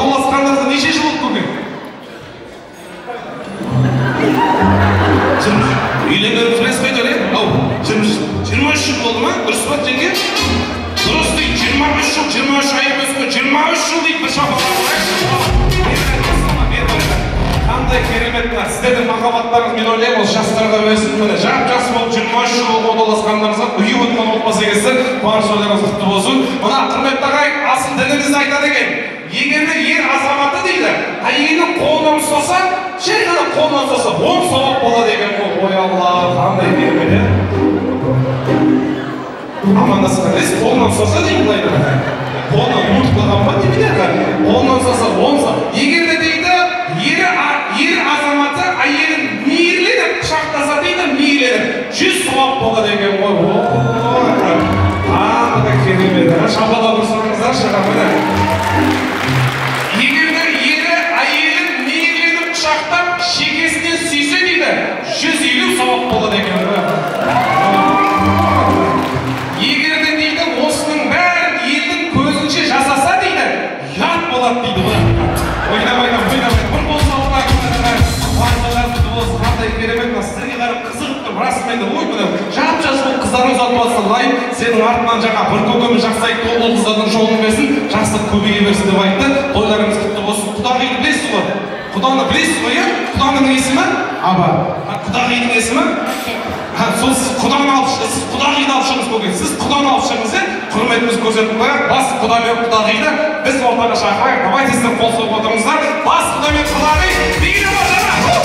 Odalасқандарыңызға неше жыл болып көрген? Үйленгеніңіз білесіз бе жоле? Ау, 23 жыл болды ма? Дұрыс па жеңге? Дұрыс дейді, 23 жыл, 23 ай емес қой, 23 жыл дейді, бір шапалақ. Қандай керемет мына сіздердің махаббаттарыңыз, мен ойлаймын, ол жастарға өсіп, міне жас болып 23 жыл болып одаласқандарыңызға үйі отқан отбасы екенсіздер, баршаларыңыз құтты болсын. Мына құрметті ағайын, асыл дініміз айтады екен, егер де ер азаматы дейді, әйелінің қолынан ұстаса, жай ғана қолынан ұстаса, 10 сауап болады екен ғой. Ой Алла, қандай керемет, амандасқан емес, қолынан ұстаса дейді былай. Қолынан ұмытып қалған ба немене? Қолынан ұстаса 10 сауап. Егер де дейді, ер азаматы әйелін мейірленіп құшақтаса дейді, мейірленіп 100 сауап болады екен ғой. Қандай керемет, шапалақ ұрсаңыздар шығамын. Егер де ері әйелін мейірленіп құшақтап шекесінен сүйсе дейді, 150 сауап болады екен ғой. Егер де дейді, осының бәрін елдің көзінше жасаса дейді, ұят болады дейді. Ойнамайдан, бір бол салықтар қандай керемет ма, сіздерге қарап қызығып тұрып, расымен де ой мына жап-жас болып қыздарыңыз алып алсын, лайым сенің артынан жаңа бір көкеміз жақсайды, ол қыздардың жолын берсін, жақсылық көбейе берсін деп айтты. Тойларыңыз құтты болсын. Құдағиды білесіз ғой? Құданы білесіз ғой, иә? Құданың есімі? Аба. Құдағидің есімі? Сол сіз құданы алып шығыңыз, сіз құдағиды алып шығыңыз көке. Сіз құданы алып шығыңыз, құрметіміз көрсетіп қояйық. Бас құда мен құдағиды біз ортаға шақырайық. Давайте сіздер қол соғып отырыңыздар. Бас құда мен құдағи